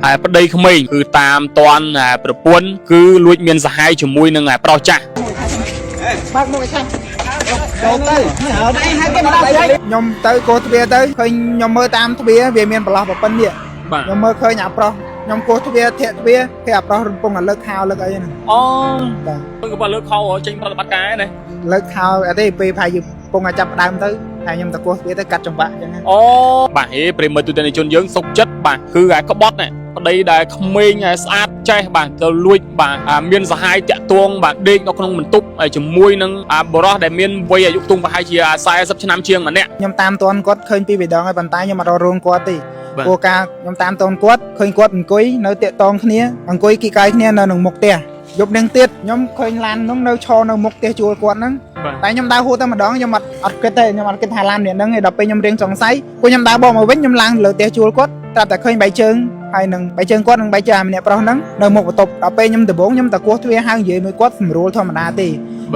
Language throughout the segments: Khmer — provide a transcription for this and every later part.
ប្តីក្មេងគឺតាមតាន់ប្រពន្ធគឺលួចមានសហាយជាមួយនឹងប្រុសចាស់បើកមុខឲ្យឆាច់ចូលទៅខ្ញុំទៅកោទ្វារទៅឃើញខ្ញុំមើលតាមទ្វារវាមានប្រឡោះប្រពន្ធនេះខ្ញុំមើលឃើញអាប្រុសខ្ញុំកោទ្វារធាក់ទ្វារគេអាប្រុសរំពងតែលើកខោលើកអីហ្នឹងអូបាទគឺបើលើកខោចេញប្រតិបត្តិការណាលើកខោអត់ទេពេលផាយពងតែចាប់ដើមទៅហើយខ្ញុំទៅកោទ្វារទៅកាត់ចង្វាក់អញ្ចឹងអូបាទហេប្រិមត្តទូទាំងជនយើងសុខចិត្តបាទគឺក្បត់ណាប្តីដែលក្មេងស្អាតចេះបាទទៅលួចបាទមានសហាយតាក់ទងបាទដេកនៅក្នុងបន្ទប់ជាមួយនឹងបរិសដែលមានវ័យអាយុខ្ទង់ប្រហែលជា40ឆ្នាំជាងម្នាក់ខ្ញុំតាមតាន់គាត់ឃើញពីម្ដងហើយប៉ុន្តែខ្ញុំអត់រករងគាត់ទេព្រោះការខ្ញុំតាមតាន់គាត់ឃើញគាត់អង្គុយនៅតាក់ទងគ្នាអង្គុយគីកាយគ្នានៅក្នុងមុខផ្ទះយប់នឹងទៀតខ្ញុំឃើញឡាននោះនៅឈរនៅមុខផ្ទះជួលគាត់ហ្នឹងតែខ្ញុំដើរហួសទៅម្ដងខ្ញុំអត់គិតទេខ្ញុំអត់គិតថាឡាននេះហ្នឹងឯដល់ពេលខ្ញុំរៀងសង្ស័យពួកខ្ញុំដើរបកមកវិញខ្ញុំឡើងលើផ្ទះជួលគាត់ត្រាប់តែឃើញបែកជើងហើយនឹងបែកជើងគាត់នឹងបែកជើងម្នាក់ប្រុសហ្នឹងនៅមុខបន្ទប់ដល់ពេលខ្ញុំដំបងខ្ញុំតគោះទ្វារហៅនិយាយមួយគាត់ស្រួលធម្មតាទេ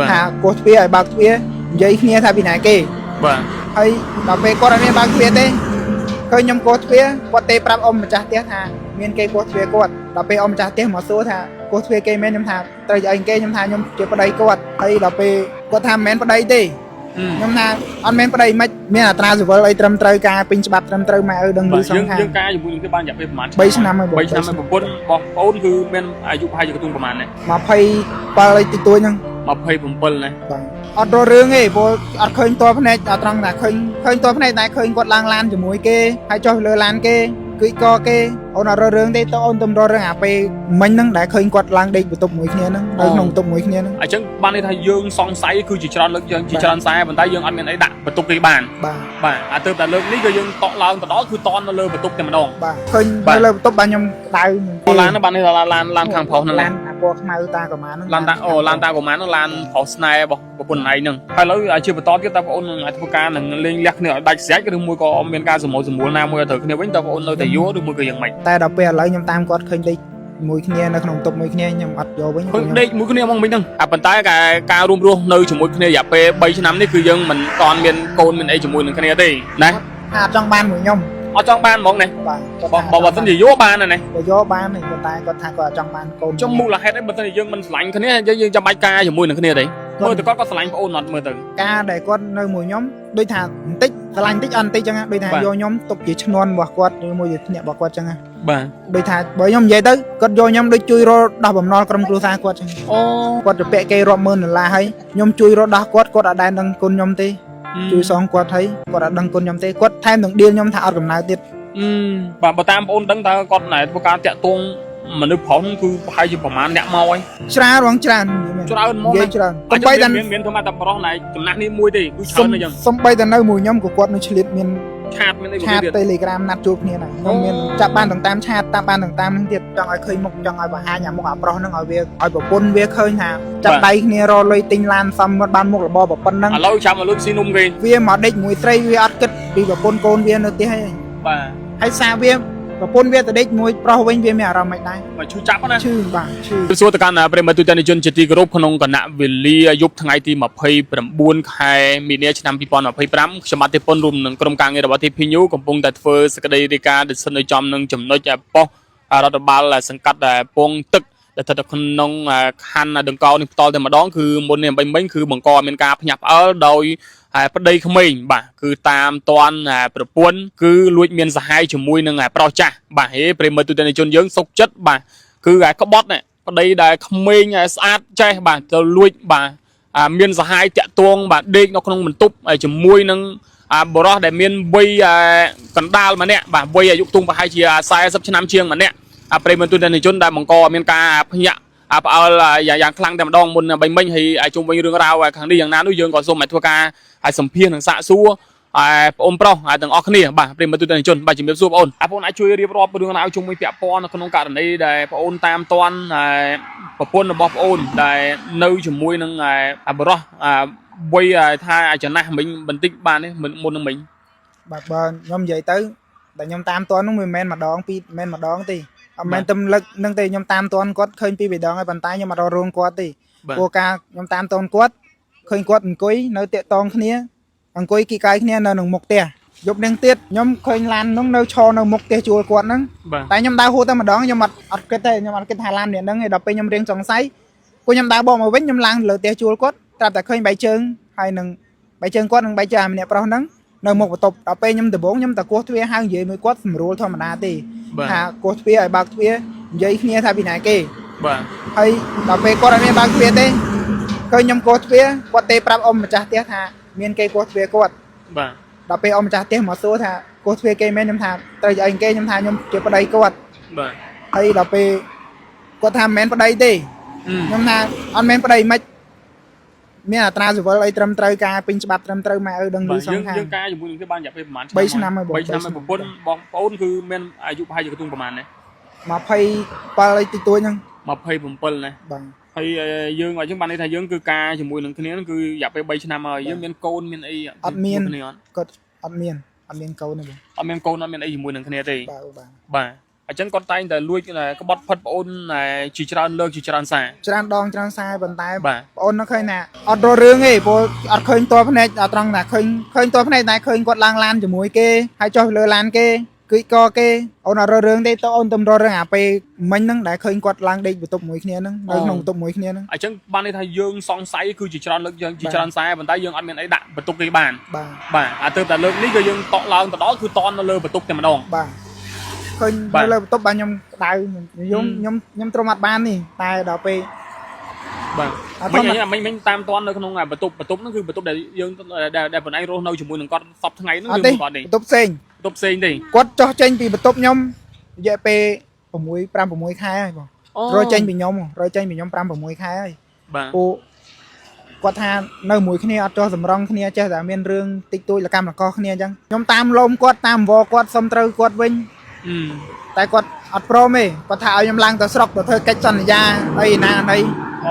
ថាគោះទ្វារឲ្យបើកទ្វារនិយាយគ្នាថាពីណាគេបាទហើយដល់ពេលគាត់អត់មានបើកទ្វារទេឃើញខ្ញុំគោះទ្វារគាត់ទេប្រាប់អ៊ំម្ចាស់ផ្ទះថាមានគេគោះទ្វារគាត់ដល់ពេលអ៊ំម្ចាស់ផ្ទះមកសួរថាគោះទ្វារគេមែនខ្ញុំថាត្រូវអីគេខ្ញុំថាខ្ញុំជាប្តីគាត់ហើយដល់ពេលគាត់ថាមិនមែនប្តីទេខ្ញុំថាអត់មែនប្តីមិនមានអត្រាសុវលអីត្រឹមត្រូវការពេញច្បាប់ត្រឹមត្រូវម៉ែឪដឹងឮសងថាយើងការជាមួយនឹងគេបានរយៈពេលប្រហែល3ឆ្នាំហើយ3ឆ្នាំហើយប្រពន្ធបងប្អូនគឺមានអាយុប្រហែលជាខ្ទង់ប្រហែលណា27អីតិចតួចហ្នឹង27ណាអត់រករឿងទេព្រោះអត់ឃើញតភ្នែកអត់ត្រង់ថាឃើញតភ្នែកតែឃើញគាត់ឡើងឡានជាមួយគេហើយចុះលើឡានគេគឺក៏គេអូនអត់រករឿងទេតើអូនទំរករឿងអាពេលមិញហ្នឹងដែលឃើញគាត់ឡើងដេកបន្ទប់មួយគ្នាហ្នឹងនៅក្នុងបន្ទប់មួយគ្នាហ្នឹងអញ្ចឹងបានន័យថាយើងសង្ស័យគឺជាច្រើនលើកយើងជាច្រើនខ្សែប៉ុន្តែយើងអត់មានអីដាក់បន្ទប់គេបានបាទអាទើបតែលើកនេះក៏យើងតក់ឡើងទៅដល់គឺតន់នៅលើបន្ទប់តែម្ដងបាទឃើញនៅលើបន្ទប់បាទខ្ញុំដៅអូឡានហ្នឹងបានន័យថាឡានខាងប្រុសហ្នឹងឡានអាពណ៌ខ្មៅតាកម៉ានហ្នឹងឡានតាកម៉ានហ្នឹងឡានប្រុសស្នេហ៍របស់ប្រពន្ធឯងហ្នឹងហើយឥឡូវជាបន្តទៀតតើបងអូននឹងធ្វើការនឹងលេងលះគ្នាឲ្យដាច់ស្រេចឬមួយក៏មានការសម្រួលណាមួយឲ្យត្រូវគ្នាវិញតើបងអូននៅតែយល់ឬមួយក៏យ៉ាងម៉េចតែដល់ពេលឥឡូវខ្ញុំតាមគាត់ឃើញដេកមួយគ្នានៅក្នុងតុបមួយគ្នាខ្ញុំអត់យកវិញខ្ញុំដេកមួយគ្នាមកមិញហ្នឹងប៉ុន្តែការរួមរស់នៅជាមួយគ្នារយៈពេល3ឆ្នាំនេះគឺយើងមិនតាន់មានកូនមានអីជាមួយនឹងគ្នាទេណាអត់ចង់បានមួយខ្ញុំអត់ចង់បានហ្មងណាបើមិនជាយកបានណាយកបានទេតែគាត់ថាគាត់អត់ចង់បានកូនចំមូលហេតុអីបើមិនយើងមិនស្រឡាញ់គ្នាយើងចាំបាច់ការជាមួយនឹងគ្នាទេមើលទៅគាត់ក៏ស្រឡាញ់ប្អូនអត់មើលទៅការដែលគាត់នៅមួយខ្ញុំដូចថាបន្តិចស្រឡាញ់បន្តិចអត់បន្តិចចឹងដូចថាយកខ្ញុំទុកជាឈ្នន់របស់គាត់ឬមួយជាអ្នករបស់គាត់ចឹងបាទដូចថាបើខ្ញុំនិយាយទៅគាត់យកខ្ញុំដូចជួយរកដោះបំណុលក្រុមគ្រួសារគាត់ចឹងអូគាត់ទៅពាក់គេរាប់ម៉ឺនដុល្លារហើយខ្ញុំជួយរកដោះគាត់អត់ដែលដឹងគុណខ្ញុំទេជួយសងគាត់ហើយគាត់អត់ដឹងគុណខ្ញុំទេគាត់ថែមនឹងឌីលខ្ញុំថាអត់កំណៅទៀតបាទបើតាមបងអូនដឹងតើគាត់ណែធ្វើការតាក់ទងមនុស្សប្រុសគឺប្រហែលជាប្រហែលអ្នកមកហើយច្រើនហ្មងច្រើនមកច្រើនសំបីតែមានធម្មតាប្រុសណែចំណាស់នេះមួយទេគឺច្រើនអញ្ចឹងសំបីតែនៅមួយខ្ញុំក៏គាត់នៅឆ្លៀតមានឆាតមានអីឆាត Telegram ណាត់ជួបគ្នាណាខ្ញុំមានចាប់បានទាំងតាមឆាតតាមបានទាំងតាមនឹងទៀតចង់ឲ្យឃើញមុខចង់ឲ្យបង្ហាញអាមុខអាប្រុសហ្នឹងឲ្យវាឲ្យប្រពន្ធវាឃើញថាចាប់ដៃគ្នារលុយទិញឡានសំគាត់បានមុខរបរប្រពន្ធហ្នឹងឥឡូវចាំឲ្យលុយស៊ីនំគេវាមកដេកមួយស្រីវាអត់គិតពីប្រពន្ធកូនវានៅផ្ទះហើយបាទហើយសារវាប្រពន្ធវាទៅដេកមួយប្រុសវិញវាមានអារម្មណ៍មិនដែរឈឺចាប់ណាឈឺបាទឈឺសួរទៅកាន់ប្រិមត្តទូទាំងជនជាទីគោរពក្នុងគណៈវេលាយប់ថ្ងៃទី29ខែមីនាឆ្នាំ2025ខ្ញុំបាទទេពនរួមនឹងក្រុមការងាររបស់ TP News កំពុងតែធ្វើសេចក្តីរាយការណ៍ដែលស្ថិតនៅចំនឹងចំណុចប៉ុស្តិ៍រដ្ឋបាលសង្កាត់ពងទឹកដែលស្ថិតនៅក្នុងខណ្ឌដង្កោនេះផ្ទាល់តែម្ដងគឺមុននេះមិញគឺបង្កមានការភ្ញាក់ផ្អើលដោយប្តីក្មេងបាទគឺតាមតាន់ប្រពន្ធគឺលួចមានសហាយជាមួយនឹងប្រុសចាស់បាទហេប្រិមត្តទូទាំងជនយើងសុខចិត្តបាទគឺក្បត់ប្តីដែលក្មេងស្អាតចេះបាទទៅលួចបាទមានសហាយតាក់ទងបាទដេកនៅក្នុងបន្ទប់ជាមួយនឹងបរិសដែលមានវ័យកណ្ដាលម្នាក់បាទវ័យអាយុខ្ទង់ប្រហែលជា40ឆ្នាំជាងម្នាក់ប្រិមត្តទូទាំងជនដែលបង្កមានការភ្ញាក់ផ្អើលយ៉ាងខ្លាំងតែម្ដងមុនមិញហើយជុំវិញរឿងរ៉ាវខាងនេះយ៉ាងណានោះយើងក៏សូមឲ្យធ្វើការឲ្យសម្ភាសនឹងសាកសួរបងអូនប្រុសទាំងអស់គ្នាបាទប្រិមត្តទូទាំងជនបាទជំរាបសួរបងអូនបងអូនអាចជួយរៀបរាប់រឿងរ៉ាវជុំវិញពាក់ព័ន្ធនៅក្នុងករណីដែលបងអូនតាមតាន់ប្រពន្ធរបស់បងអូនដែលនៅជាមួយនឹងបរិសវ័យថាចំណាស់មិញបន្តិចបានទេមុននឹងមិញបាទបើខ្ញុំនិយាយទៅតែខ្ញុំតាមតាន់នោះមិនមែនម្ដងពីរមិនមែនម្ដងទេអត់មែនតែលឹកនឹងទេខ្ញុំតាមតាន់គាត់ឃើញពីម្ដងហើយប៉ុន្តែខ្ញុំអត់រករងគាត់ទេព្រោះការខ្ញុំតាមតាន់គាត់ឃើញគាត់អង្គុយនៅតាក់តងគ្នាអង្គុយគីកាយគ្នានៅក្នុងមុខផ្ទះ ยกเด้งเตี้ยยมเคยลานน้องเนยชอเนยมกเตะจูกวดนั่งแต่ยมดาวหัวแต่มาดองยมอัดเกตยมอัดเกตหาลานเนี่ยนั่งไอ้ดับไปยมเรียงสองไซกูยมดาวบอกมาเว้นยมลานเหลือเตะจูกวดแต่เคยใบเชิงให้หนึ่งใบเชิงกวดหนึ่งใบจามเนี่ยเพราะนั่งเนยมกตบดับไปยมแต่บ้งยมแต่กวดทวีห้างเยอะมือกวดสมรู้ธรรมดาตีหากวดทวีไอ้บางทวีเยอะเนี่ยทำปีไหนเกให้ดับไปกวดอะไรบางทวีเต้เคยยมกวดทวีกวดเตะปรับอมมาจากเตะหาเมียนเกย์กวดทวีกวดดับไปอมจากเตะหมอสู้ท่ากวดทวีเกย์แม่ยมทาแต่ยังเกย์ยมทายมเก็บประเดี๋ยวกวดให้ดับไปกวดทำแม่ประเดี๋ยวตียมทาอันแม่ประเดี๋ยวไม่เมียตราสุวรรณไอ้ตรมตรายกาเป็นฉบับตรมตรายมาดังดูสองข้างยังกาอยู่บนที่บ้านอยากไปประมาณใบชนะไม่บอกใบชนะไม่บอกปนบอกปนคือเมียนอายุพายอยู่กระตุ้งประมาณนี้มาพายปลาอะไรติดตัวยังมาพายผมปนเลยพายยืงว่าจังบ้านในไทยยืงคือกาอยู่บนหนึ่งคนนี้นั่นคืออยากไปใบชนะมายืงเมียนโกนเมียนไอ้อัดเมียนก็อัดเมียนโกนนี่บ่อัดเมียนโกนอัดเมียนไอ้อยู่บนหนึ่งคนนี้ตีบ่าอาจารย์ก็ตายแต่ลุยก็บดพัดปนจีจานเลิกจีจานสายจานดองจานสายบนตายปนนักเคยน่ะอัดเรื่องไอ้พออัดเคยตัวพนักอัดตรังน่ะเคยตัวพนักนายเคยกดลางลานจมูกเกให้จอยเลือลานเกคือก็เกเอาหน้าเรื่องได้ตัวอันตำรวจเรื่องไปมันนั่งได้เคยกดลางได้ตบมวยขี้นั่งได้นองตบมวยขี้นั่งอาจารย์บ้านในไทยยืงสองไซคือจีจานเลิกยืงจีจานสายบนตายยืงอัดเมียนไอ้ดับตุกในบ้านอาจจะแต่เลิกนี่ก็ยืงต่อลางแต่đóคือตอนเราเลยตุกแต่มาดองเคยเลยตบบ้านยมตายยมตรมัดบ้านนี่ตายดอกไปไม่ตามตอนเลยขนมไงประตูนั่นคือประตูเดี๋ยวยังได้ผลไอ้โรนเอาจมูกหนึ่งก้อนซับทั้งไงนั่นคือก่อนดิประตูเซ็งดิกดจ่อเจนปีประตูยมเยอะไปผมมวยปรามผมมวยคายบ่โรยเจนปียมโรยเจนปียมปรามผมมวยคายปูกดทานเนื้อมวยขี้เนี่ยจ่อสำรองขี้เนี่ยเจ้าแต่เมียนเรื่องติดตัวละกรรมละกอขี้เนี่ยจังยมตามลมกดตามวอกดสมตรกดวิ่งแต่กดอัดโปรเมย์กดถ่ายยมลังตัวสกตัวเธอกัจจันยาไอ้นาไอ้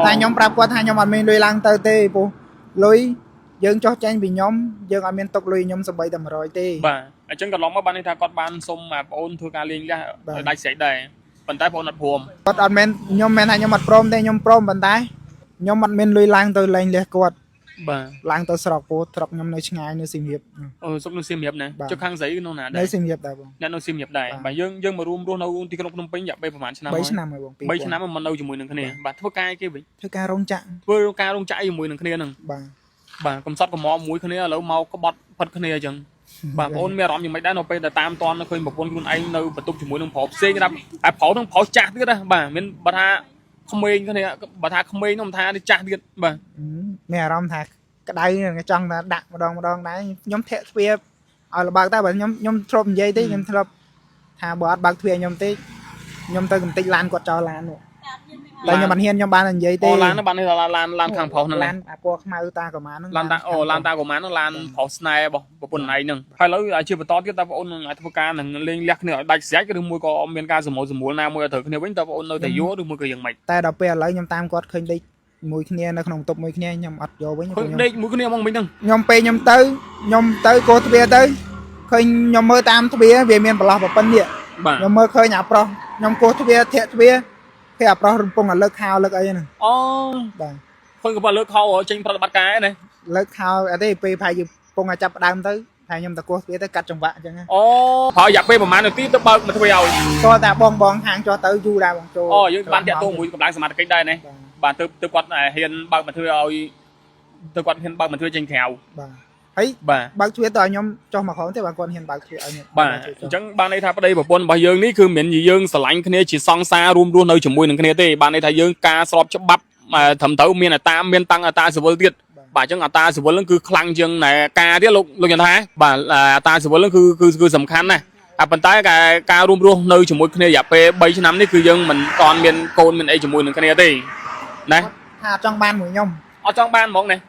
แต่ยมปรับกดถ่ายยมอัดเมย์ลุยลังเตอเต้ปูลุยยังจ่อเจนปียมยังอัดเมย์ตกลุยยมสบายแต่มารอยเต้อาจารย์ก็ลองมาบ้านในทางกอดบ้านสมแบบโอนทัวร์การเลี้ยงได้เสียได้บรรทัดพอนัดพวมกดอัดเมย์ยมเมย์ให้ยมอัดโปรมเต้ยมโปรมบรรทัดยมอัดเมย์ลุยลังตัวแรงเลี้ยกดล้างตัวสระปูตรอกยำในช่างในสิ่งเหียบซุปในสิ่งเหียบนะเจ้าข้างใส่นู่นน่ะในสิ่งเหียบได้บ่นั่นในสิ่งเหียบได้บ่ยังมารวมเราที่ขนมปิ้งอยากไปประมาณชนะใบชนะไหมบ่ใบชนะมันเอาอยู่มือหนึ่งคะแนนบ่ทั่วกายกี่บิทั่วกายรงจักการลงใจอยู่มือหนึ่งคะแนนหนึ่งบ่กำซัดกับหมอมวยคะแนนแล้วเมาก็บดพัดคะแนนจังบ่โอนเมียร้อนยังไม่ได้เราไปแต่ตามตอนเราเคยบอกคนคนไอ้เราประตูอยู่มือหนึ่งผอเซ่ครับไอ้ผอต้องผอจักด้วยนะบ่เป็นบัตรขมเองคะแนนบัตรขมเองน้องทาได้จักด้วยบ่เมียร้อนทักcái đây cái chân là đặt một đòn đấy nhóm thẹt phía ở là bạc ta bảo nhóm trộm dây tí nhóm thọp thà bỏ bạc thuyền nhóm tôi cũng tích lan quạt cho lan nữa đây nhóm bạn hiên nhóm bạn là dây tí lan nó bạn là lan hàng phò nó lan qua mai ta của má nó lan ta của má nó lan phò này bỏ bồn này nè hay là chưa to cái ta ôn ngày thua ca là lên lẹt nữa đại sẽ cái đường môi có miền ca sầm mùa nào mùa thử cái bánh ta ôn nơi thầy vú đường môi cười dần mày ta đọc về lấy nhóm tam quạt khơi đi mùi kia nó không tục mùi kia nhom ọt vô với nhom đây mùi kia mong mình đừng nhom pe nhom tới cô thưa tới khơi nhom mơ tam thưa về miền bờ và phân địa nhom mơ khơi nhà pro nhom cô thưa thiệt thưa khi pro rung là lợt hào lợt ấy này khơi cái lợt hào ở trên bắt cái này lợt hào ở đây pe phải dùng pong chập đam tới hay nhom ta cô thưa tới cắt trong vạ chẳng họ giặt pe mà nó tí tới bơ mà thưa rồi cho ta bong hàng cho tới du ra bằng trâu với ban tiệt tô mùi cầm lái sầm mặt cái đây này bạn từ quạt này hiền bằng mà thưa rồi từ quạt hiền bằng mà thưa trên kèo ấy bạn thưa tờ nhóm cho mà khó thì bạn còn hiền bạn thưa ở bà chẳng bạn này thay đây bảo quân bà dương níคือเหม็นdương sờ lạnh cái này chỉ song xa rùm rùm nơi chủng mùi cái này thế bạn này thay dương ca sọp chấp bắp mà thầm thấu miền là ta miền tăng là ta sửa vơi tiết bà chẳng là ta sửa vơi lưngคือคลังdương này ca tiết lục lục nhận thái bà là ta sửa vơi lưngคือสำคัญนะปัจจัยการรวมรวมnơi chủng mùi cái này อย่าไปใบชน้ำนี่คือยังมันตอนเมียนโกนเมียนไอchủng mùi cái này thế này trong ban mũi nhom ở trong ban món này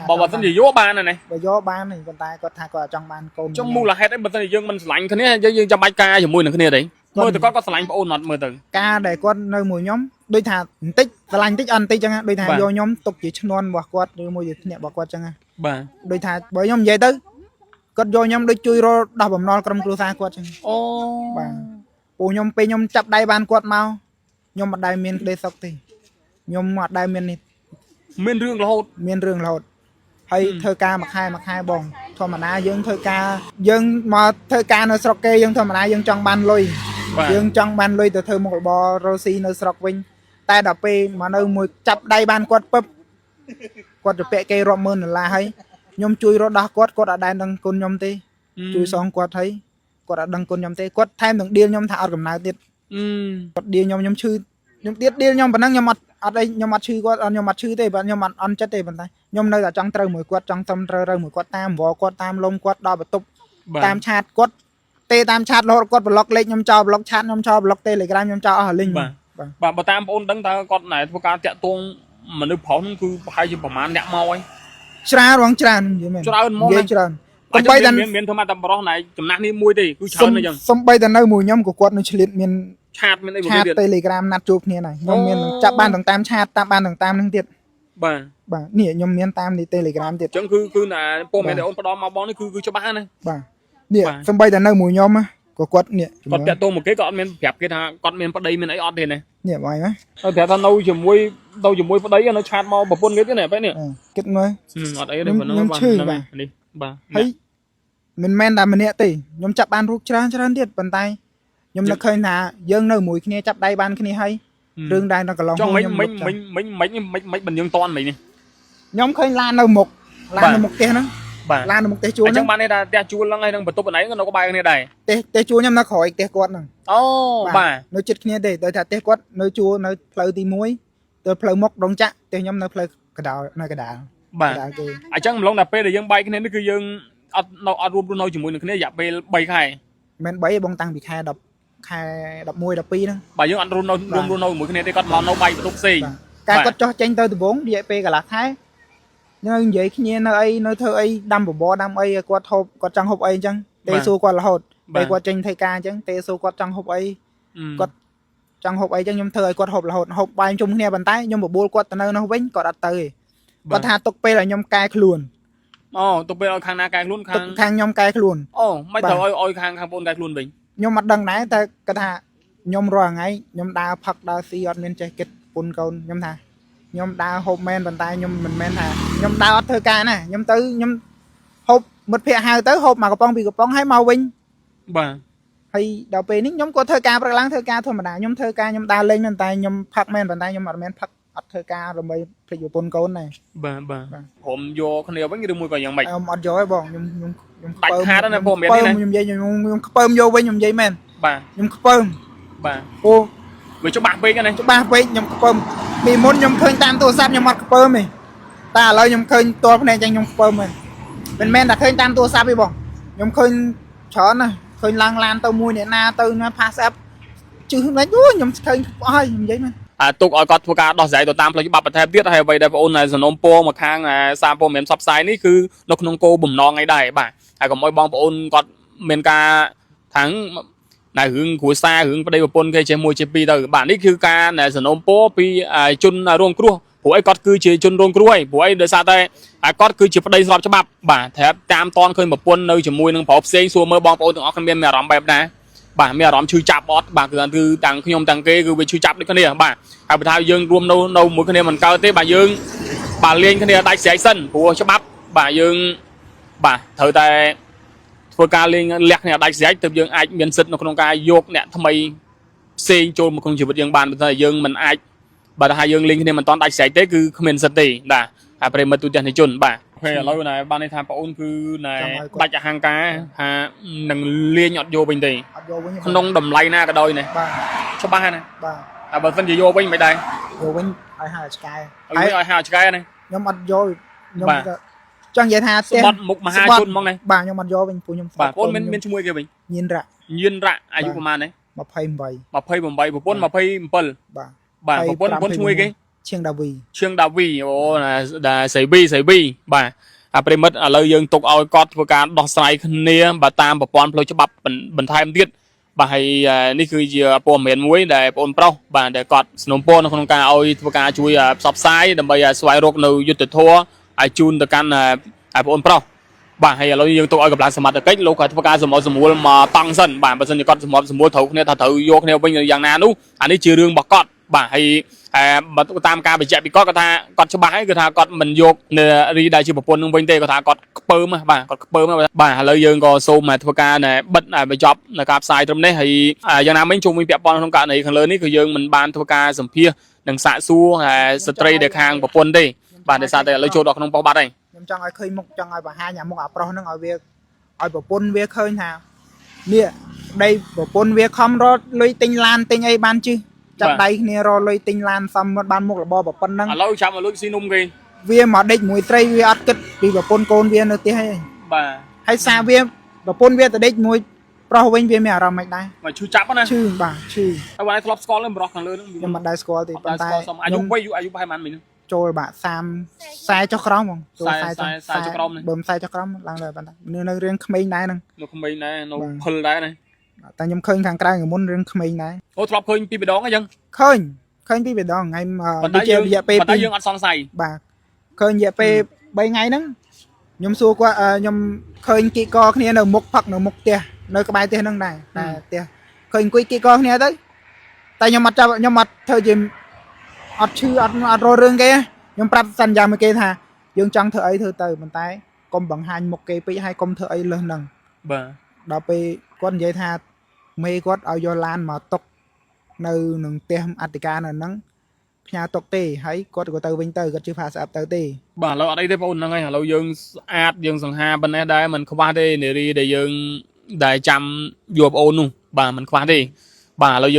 bảo tên gì vô ban này vô ban này con tay có thà có trong ban côn trong mua là hết đấy bảo tên gì dương mình lạnh cái này dương trong bay ca chủng mùi cái này đấy mưa từ có lạnh ôn nọt mưa từ ca để con nơi mũi nhom đôi thà tích lạnh tích ăn tích chẳng đôi thà vô nhom tục chỉ non bỏ quạt đôi mùi gì nhẹ bỏ quạt chẳng đôi thà bởi nhom vậy tới con vô nhom đôi chui rồi đào bầm non cầm cua xa quạt chẳng ô nhom pe nhom chập đai ban quạt mau nhom mặt đai miên đây sọc thì nhom mặt đai miên này miên rương là hột hay thơ ca mặc hai bong ធម្មតាយើងធ្វើការយើងមកធ្វើការនៅស្រុកគេយើងធម្មតាយើងចង់បានលុយយើងចង់បានលុយទៅធ្វើមុខរបររស់ស៊ីនៅស្រុកវិញតែដល់ពេលមកនៅមួយចាប់ដៃបានគាត់ពឹបគាត់ទៅពាក់គេរាប់ម៉ឺនដុល្លារហើយខ្ញុំជួយរត់ដោះគាត់អត់ដែរដឹងគុណខ្ញុំទេជួយសងគាត់ហើយគាត់អត់ដឹងគុណខ្ញុំទេគាត់ថែមទាំងឌៀលខ្ញុំថាអត់កំណើទៀតគាត់ឌៀលខ្ញុំឈឺខ្ញុំទៀតឌៀលខ្ញុំប៉ុណ្ណឹងខ្ញុំអត់អីខ្ញុំអត់ឈឺគាត់ខ្ញុំអត់ឈឺទេបាទខ្ញុំអត់អន់ចិត្តទេប៉ុន្តែខ្ញុំនៅតែចង់ត្រូវមួយគាត់ចង់ត្រឹមត្រូវមួយគាត់តាមវល់គាត់តាមលំគាត់ដល់បន្ទប់តាមឆាតគាត់ទេតាមឆាតរហូតគាត់ប្លុកលេខខ្ញុំចោលប្លុកឆាតខ្ញុំចោលប្លុក Telegram ខ្ញុំចោលអស់លីងបាទបើតាមបងអូនដឹងតើគាត់ណែធ្វើការតាក់ទងមនុស្សប្រុសហ្នឹងគឺប្រហែលជាប្រហែលអ្នកមកហើយច្រើនរងច្រើននិយាយមែនច្រើនមកច្រើនសំបីតែមានធ្វើមកតែប្រុសណែចំណាស់នេះមួយទេគឺច្រើនអញ្ចឹងសំបីតែនៅមួយខ្ញុំក៏គាត់នៅឆ្លៀតមានឆាតមានអីមួយទៀត Telegram ណាត់ជួបគ្នាណាខ្ញុំមានចាប់បានតាមឆាតតាមបានតាមនឹងទៀតបាទនេះខ្ញុំមានតាមនេះ Telegram ទៀតអញ្ចឹងគឺណាពលមានតែអូនផ្ដំមកបងនេះគឺច្បាស់ណាបាទនេះសំបីតែនៅមួយខ្ញុំក៏គាត់នេះគាត់តាក់ទងមកគេក៏អត់មានប្រាប់គេថាគាត់មានប្តីមានអីអត់ទេណានេះបងណាហើយប្រាប់ថានៅជាមួយប្តីនៅឆាតមកប្រពន្ធគេទៀតណាបែបនេះគិតមើលអត់អីទេប៉ុណ្ណឹងបាទនេះបាទហើយមិនមែនតែម្នាក់ទេខ្ញុំចាប់បានរូបច្រើនទៀតប៉ុន្តែខ្ញុំនឹកឃើញថាយើងនៅមួយគ្នាចាប់ដៃបានគ្នាហើយរឿងដែរនៅកន្លងខ្ញុំមិនបញ្ញឹងតន់មិញនេះខ្ញុំឃើញឡាននៅមុខផ្ទះហ្នឹងឡាននៅមុខផ្ទះជួលអញ្ចឹងបាននេះថាផ្ទះជួលហ្នឹងហើយនឹងបន្ទប់បណ្ដៃក៏នៅក្បែរគ្នាដែរផ្ទះជួលខ្ញុំនៅក្រោយផ្ទះគាត់ហ្នឹងអូបាទនៅជិតគ្នាទេដោយថាផ្ទះគាត់នៅជួលនៅផ្លូវទី1ទៅផ្លូវមុខដងចាក់ផ្ទះខ្ញុំនៅផ្លូវកដាលនៅកដាលបាទអញ្ចឹងម្លងតែពេលដែលយើងបែកគ្នានេះគឺយើងអត់រួមនៅជាមួយនឹងគ្នារយៈពេល3ខែមិន3បងតាំងពីខែ10ខែ11 12ហ្នឹងបាទយើងអត់រួមនៅជាមួយគ្នាទេគាត់មកនៅបែកបន្ទប់ផ្សេងការគាត់ចោះចេញទៅដំបងរយៈពេលកន្លះខែនៅនិយាយគ្នានៅអីនៅធ្វើអីដាំបបរដាំអីគាត់ហូបគាត់ចង់ហូបអីអញ្ចឹងទេសួរគាត់រហូតពេលគាត់ចេញធ្វើការអញ្ចឹងទេសួរគាត់ចង់ហូបអីគាត់ចង់ហូបអីអញ្ចឹងខ្ញុំធ្វើឲ្យគាត់ហូបរហូតហូបបាយជុំគ្នាប៉ុន្តែខ្ញុំបបួលគាត់ទៅនៅនោះវិញគាត់អត់ទៅទេគាត់ថាទុកពេលឲ្យខ្ញុំកែខ្លួនអូទុកពេលឲ្យខាងណាកែខ្លួនខាងខ្ញុំកែខ្លួនអូមិនត្រូវឲ្យខាងបងកែខ្លួនវិញខ្ញុំអត់ដឹងដែរតែគាត់ថាខ្ញុំរាល់ថ្ងៃខ្ញុំដើរផឹកដើរស៊ីអត់មានចេះគិតពុនកូនខ្ញុំថាខ្ញុំដើរហូបមែនប៉ុន្តែខ្ញុំមិនមែនថាខ្ញុំដើរអត់ធ្វើការណាខ្ញុំទៅខ្ញុំហូបមិត្តភ័ក្ដិហៅទៅហូបមកកំប៉ុងពីកំប៉ុងហើយមកវិញបាទហើយដល់ពេលនេះខ្ញុំក៏ធ្វើការព្រឹកឡើងធ្វើការធម្មតាខ្ញុំធ្វើការខ្ញុំដើរលេងមែនតែខ្ញុំផឹកមែនប៉ុន្តែខ្ញុំអត់មែនផឹកអត់ធ្វើការដើម្បីភ្លេចប្រពន្ធកូនដែរបាទព្រមយកគ្នាវិញឬមួយក៏យ៉ាងម៉េចខ្ញុំអត់យកទេបងខ្ញុំដាច់ខាតណាព្រមមែនទេខ្ញុំនិយាយខ្ញុំខ្ពើមយកវិញខ្ញុំនិយាយមែនបាទខ្ញុំខ្ពើមបាទអូវាច្បាស់ពេកណាច្បាស់ពេកខ្ញុំខ្ពើមពីមុនខ្ញុំឃើញតាមទូរស័ព្ទខ្ញុំអត់ខ្ពើមទេតែឥឡូវខ្ញុំឃើញផ្ទាល់ភ្នែកចឹងខ្ញុំខ្ពើមមិនមែនតែឃើញតាមទូរស័ព្ទទេបងខ្ញុំឃើញច្រើនណាស់ឃើញឡើងឡានទៅមួយអ្នកណាទៅណា pass app ជឿមិនអូខ្ញុំឃើញអស់ហើយខ្ញុំនិយាយមែនទុកឲ្យគាត់ធ្វើការដោះស្រាយទៅតាមផ្លូវច្បាប់បន្ថែមទៀតហើយអ្វីដែលបងអូនសំណូមពរមកខាងសារព័ត៌មានផ្សព្វផ្សាយនេះគឺនៅក្នុងគោលបំណងអីដែរបាទហើយកុំឲ្យបងប្អូនគាត់មានការថាងនៅរឿងគ្រួសាររឿងប្តីប្រពន្ធគេជាមួយជាពីរទៅបាទនេះគឺការសំណូមពរពីជនរងគ្រោះព្រោះអីគាត់គឺជាជនរងគ្រោះហើយព្រោះអីដោយសារតែគាត់គឺជាប្តីស្របច្បាប់បាទត្រាប់តាមតនឃើញប្រពន្ធនៅជាមួយនឹងប្រុសផ្សេងសួរមើលបងប្អូនទាំងអស់គ្នាមានអារម្មណ៍បែបណាបាទមានអារម្មណ៍ឈឺចាប់អត់បាទគឺទាំងខ្ញុំទាំងគេគឺវាឈឺចាប់ដូចគ្នាបាទហើយបើថាយើងរួមនៅមួយគ្នាមិនកើតទេបាទយើងបាទលេងគ្នាដាច់ស្រែកសិនព្រោះច្បាប់បាទយើងបាទត្រូវតែធ្វើការលេងលះគ្នាដាច់ស្រែកទើបយើងអាចមានសិទ្ធិនៅក្នុងការយកអ្នកថ្មីផ្សេងចូលមកក្នុងជីវិតយើងបានបើថាយើងមិនអាចបើថាយើងលេងគ្នាមិនតាន់ដាច់ស្រែកទេគឺគ្មានសិទ្ធិទេបាទហើយប្រិមត្តទូទាំងជនបាទពេលឥឡូវណែបានន័យថាបងអូនគឺណែដាច់អហង្ការថានឹងលេងអត់យកវិញទេក្នុងតម្លៃណាក៏ដោយណាបាទច្បាស់ណាបាទតែបើមិនជាយកវិញមិនដែរយកវិញឲ្យហៅឆ្កែឲ្យហៅឆ្កែណាខ្ញុំអត់យកខ្ញុំចង់និយាយថាផ្ទះបាត់មុខមហាជនហ្មងណាបាទខ្ញុំអត់យកវិញពួកខ្ញុំបាទបងមានឈ្មោះគេវិញញៀនរ៉អាយុប្រហែលណា28ប្រពន្ធ27បាទប្រពន្ធឈ្មោះគេឈៀងដាវីអូដាសៃវីបាទប្រិមិត្តឥឡូវយើងទុកឲ្យគាត់ធ្វើការដោះស្រាយគ្នាបាទតាមប្រព័ន្ធផ្លូវច្បាប់បន្ថែមទៀតបាទហើយនេះគឺជាព័ត៌មានមួយដែលបងប្រុសបាទដែលគាត់สนับสนุนនៅក្នុងការឲ្យធ្វើការជួយផ្សព្វផ្សាយដើម្បីស្វែងរកនៅយុត្តិធម៌ឲ្យជូនទៅកាន់បងប្រុសបាទហើយឥឡូវយើងទុកឲ្យកម្លាំងសមត្ថកិច្ចលោកគាត់ធ្វើការសម្របសម្រួលមកតង់សិនបាទបើមិនជាគាត់សម្របសម្រួលត្រូវគ្នាថាត្រូវយកគ្នាវិញយ៉ាងណានោះអានេះជារឿងរបស់គាត់ បាទហើយតាមការបញ្ជាក់ពីគាត់ថាគាត់ច្បាស់ហើយគឺថាគាត់មិនយករីដែលជាប្រពន្ធនឹងវិញទេគាត់ថាគាត់ខ្ពើមបាទគាត់ខ្ពើមបាទឥឡូវយើងក៏សូមធ្វើការបិទបញ្ចប់នៅការផ្សាយត្រឹមនេះហើយយ៉ាងណាមិញជុំវិញពាក់ព័ន្ធក្នុងករណីខាងលើនេះគឺយើងមិនបានធ្វើការសម្ភាសនិងសាកសួរស្ត្រីដែលខាងប្រពន្ធទេបាទដោយសារតែឥឡូវចូលដល់ក្នុងប៉ុស្តិ៍បាត់ហើយខ្ញុំចង់ឲ្យឃើញមុខចង់ឲ្យបង្ហាញអាមុខអាប្រុសហ្នឹងឲ្យវាឲ្យប្រពន្ធវាឃើញថានេះប្តីប្រពន្ធវាខំរត់លុយទិញឡានទិញអីបានជិះចាប់ដៃគ្នារលុយទិញឡានសំមកបានមុខរបរប៉ុណ្ណឹងឥឡូវចាំឲ្យលុយស៊ីនំគេវាមកដេកមួយត្រីវាអត់គិតពីប្រពន្ធកូនវានៅផ្ទះហើយបាទហើយសារវាប្រពន្ធវាទៅដេកមួយប្រុសវិញវាមានអារម្មណ៍មិនដែរមកឈឺចាប់ណាឈឺបាទឈឺហើយបងឯងធ្លាប់ស្គាល់នឹងបរិះខាងលើហ្នឹងខ្ញុំមិនដែរស្គាល់ទេប៉ុន្តែអាយុប្រហែលប៉ុន្មានមិញចូលបាទ40ចុះក្រោមបងចូល40ចុះក្រោមបើ40ចុះក្រោមឡើងដល់ប៉ុន្តែនៅរឿងក្មេងដែរហ្នឹងនៅក្មេងដែរនៅភិលដែរណាតែខ្ញុំឃើញខាងក្រៅមុនរឿងក្មេងដែរអូធ្លាប់ឃើញពីម្ដងអញ្ចឹងឃើញពីម្ដងថ្ងៃជារយៈពេលប៉ុន្តែយើងអត់សង្ស័យបាទឃើញរយៈពេល3ថ្ងៃហ្នឹងខ្ញុំសួរគាត់ខ្ញុំឃើញគីកគ្នានៅមុខផឹកនៅមុខផ្ទះនៅក្បែរផ្ទះហ្នឹងដែរតែផ្ទះឃើញអង្គុយគីកគ្នាទៅតែខ្ញុំអត់ចាប់ខ្ញុំអត់ធ្វើជាអត់ឈឺអត់រករឿងគេខ្ញុំប្រាប់សន្យាមួយគេថាយើងចង់ធ្វើអីធ្វើទៅប៉ុន្តែកុំបង្ហាញមុខគេពេកហើយកុំធ្វើអីលើសហ្នឹងបាទដល់ពេលគាត់និយាយថាមេគាត់ឲ្យយកឡានមកតុកនៅនឹងផ្ទះអធិការនៅហ្នឹងផ្ញើតុកទេហើយគាត់ក៏ទៅវិញទៅគាត់ជឿថាស្អាប់ទៅទេបាទឥឡូវអត់អីទេបងហ្នឹងហើយឥឡូវយើងស្អាតយើងសង្ហាប៉ុណ្ណេះដែរมันខ្វះទេនារីដែលយើងដែលចាំយកប្អូននោះបាទมันខ្វះទេបាទឥឡូវយើង